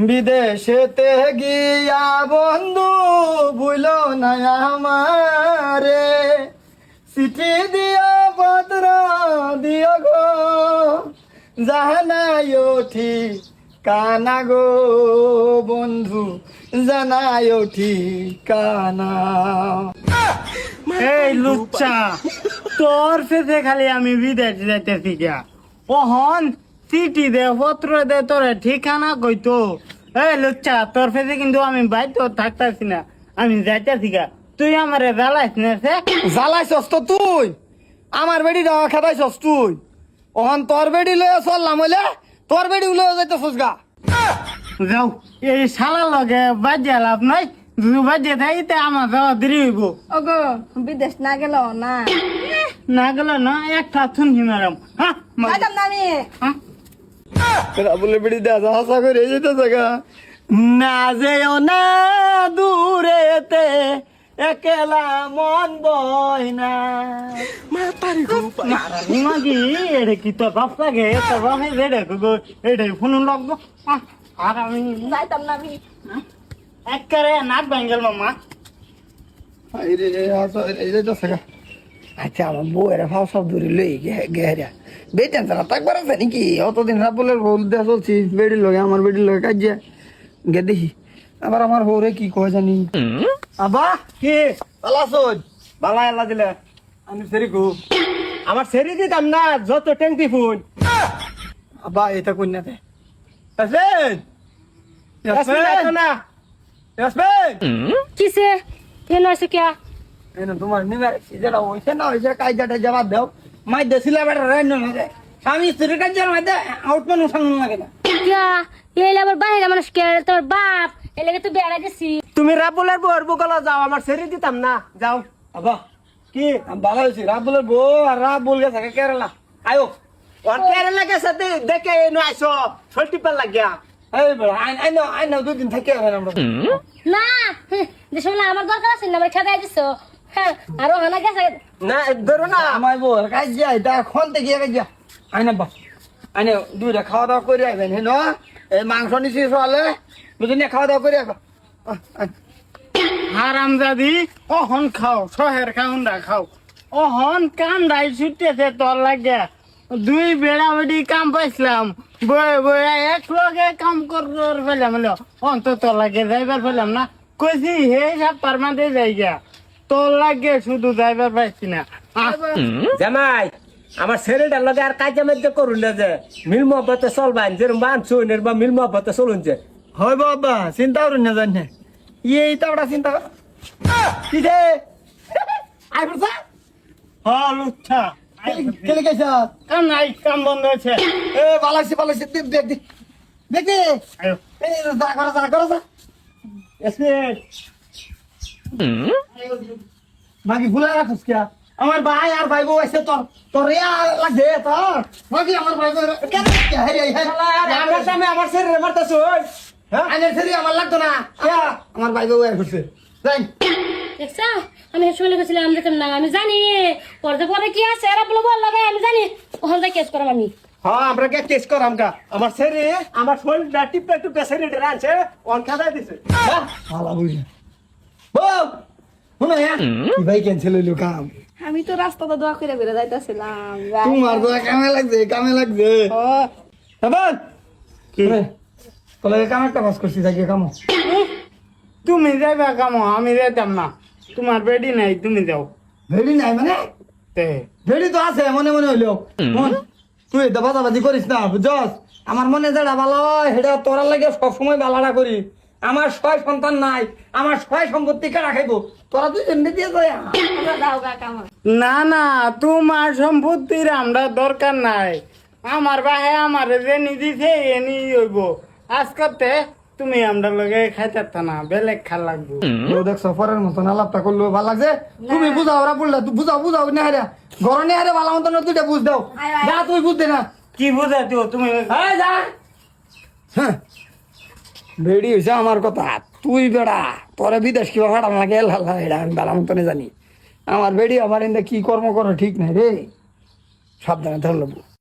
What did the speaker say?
বিদেশেতে গিয়া বন্ধু ভুল না আমারে, চিঠি দিও পত্র দিও গো, জানাইও ঠিকানা গো বন্ধু, জানাইও ঠিকানা। এই লুচ্চা, তোর ফেসে খালি আমি বিদেশ যাইতেছি গা, ওহন চিঠি দে পত্র দে, তোর ঠিকানা কইতো। এই লুচ্চা, তোর ফেসে কিন্তু আমি বাইতো থাকতাছি না, আমি যাইতেছি গা। তুই আমারে জ্বালাইস না সে? জ্বালাইছস তো তুই, আমার বেডি দেওয়া খেদাইছস তুই। ওহন তোর বেডি লয়ে চললাম হইলে তোর বেডি লয়ে যাইতেছস গা। যাও, এই শালা লগে বাজিয়া লাভ নাই, যদি বাজিয়ে থাকি আমার যাওয়া দেরি হইব। ওগো বিদেশ না গেল না, না গেল না একটা থুনকি মারাম। হ্যাঁ যাইতাম না আমি। রাবুলের বেডি দেওয়া আশা করে যেতেছে গা। না যেও না দূরেতে, একলা মন বয় না। মাগি এটা কি তোর বাপ লাগে? তোর বাপ এটাই ফোন লাগবো। আর আমি যাইতাম না আমি। একেবারে নাক বেঙ্গল মামা। আচ্ছা আমার বউয়ের ভাও সব দূরে লই গেহরা বেটেন তারা তাকবার আছে নাকি? অতদিন রাবুলের ভুল দেওয়া চলছি, বেডির লগে আমার বেডির লগে কাজিয়া গে দেখি। আবার আমার বউরে কি কয় জানি। আবা কি পালাসোজ বালা এলা দিলে? আমি সেরি গো, আমার সেরি দিতাম না, যত ট্যাঙ্কি ফোন। আবা এটা কন্যাতে আসবেন না আসবেন। কিসে কেন আছে কে? তোমার নিবার যেটা হয়েছে না হয়েছে কায়দাটা জবাব দাও। মাই দেশিলা বেটা রাইন না যায় স্বামী স্ত্রীর কাজের মধ্যে আউটমান উঠানো লাগে না। কিয়া এই আবার বাইরে মানুষ কে? তোর বাপ এই লাগে তুই বেড়া গেছি। তুমি রাবুলের বউর বগলা যাও, আমার সেরি দিতাম না, যাও। আবা কি আমি ভালো হয়েছি, রাবুলের বউ আর রাবুল গেছে কেরালা। আয়ো কেরালা গেছে দেখে এনে আইসো সল্টিপার লাগিয়া। এই বেড়া আইন দুদিন থেকে হবে আমরা। না যে সময় আমার দরকার আছে না আমার খেতে দিছো। হ্যাঁ আরো হানা গেছে না ধরো না, আমার বউ কাজিয়া এটা খন থেকে কাজিয়া আইনা বা আইনে দুইটা খাওয়া দাওয়া করে আইবেন হেন। এই মাংস নিছি চলে দুদিনে খাওয়া দাওয়া করে আইবা। হারাম দাদি অহন খাও, শহের খাউন্ডা খাও। অহন কান্দাই ছুটেছে তোর লাগে। দুই বেড়া বেড়ি কাম পাইছিলাম, বয়ে বয়ে এক লগে কাম করার ফেলাম হলো অন্তত তোর লাগে যাইবার ফেলাম না। কইছি হে সাপ্তার মাঝে যাই গা, তোর লাগে শুধু যাইবার পাইছি না। জামাই আমার ছেলেটার লগে আর কাজে মধ্যে করুন না, যে মিল মহব্বতে চলবান, যেরকম বানছুন বা মিল মহব্বতে চলুন যে। হয় বাবা চিন্তা করুন না জানি এই তাওটা চিন্তা কি যে আই পড়ছা লুচ্ছা কেলে গেছ কাম নাই, কাম বন্ধ হয়েছে। এ পালাইছে দেখ দেখ দেখ দে আয়ো এই যা করো যা এসপেট মাগি ভুলে রাখছ কি আমার ভাই আর ভাই বউ আছে তোর তোর লাগে তোর মাগি আমার ভাই বউ কেন হেরে আমার সামনে আমার ছেলে মারতেছ, হ্যাঁ আনের ছেড়ে আমার লাগতো না আমার ভাই বউ করছে যাই দেখছা আমি শুনে গেছিলাম দেখলাম না আমি জানি পরে পরে কি আছে এরা বলে বল লাগে আমি জানি ওখান থেকে কেস করাম আমি। হ্যাঁ আমরা কে কেস করাম গা। আমার ছেলে আমার শরীরটা টিপে টিপে ছেলেটা রানছে, অন খাদাই দিছে। ভালো বুঝি বউ শুনো হ্যাঁ কি ভাই ক্যান্সেল হইলো কাম। আমি তো রাস্তাটা দোয়া করে বেরো যাইতাছিলাম। তোমার তো কামে লাগছে এবার কি কলে কাম একটা কাজ করছি থাকি কাম তুমি যাইবা কামো, আমি যাইতাম না। তোমার বেডি নাই, তুমি যাও। ভেড়ি নাই মানে তে ভেড়ি তো আছে মনে মনে হইলো মন তুই দাবাদাবাজি করিস না বুঝছস। আমার মনে যেটা ভালো হয় সেটা তোরার লাগে সবসময় বালাটা করি। আমার 6 সন্তান নাই, আমার 6 সম্পত্তি কারা খাইবো তোরা তুই এমনি দিয়ে যায়। না না, তোমার সম্পত্তির আমরা দরকার নাই। আমার বাহে আমার যে নিদিছে এনি হইব। আজকাতে তুমি আমরা লগে খাইতে না, বেলেগ খা লাগবো। দেখ সফরের মতন আলাপটা করলো ভালো লাগছে। তুমি বুঝাও ওরা বললা তুই বুঝাও না হারে ঘরে নিয়ে হারে ভালো মতন দুইটা বুঝ দাও যা তুই বুঝতে না কি বুঝাই দিও তুমি? যা হ্যাঁ বেড়ি হয়েছে আমার কথা তুই বেড়া তোরে বিদেশ কিবা ফাটান লাগে এটা আমি ভালো মতনে জানি। আমার বেড়ি আমার এনে কি কর্ম করে ঠিক নাই রে, সাবধানে ধরলো।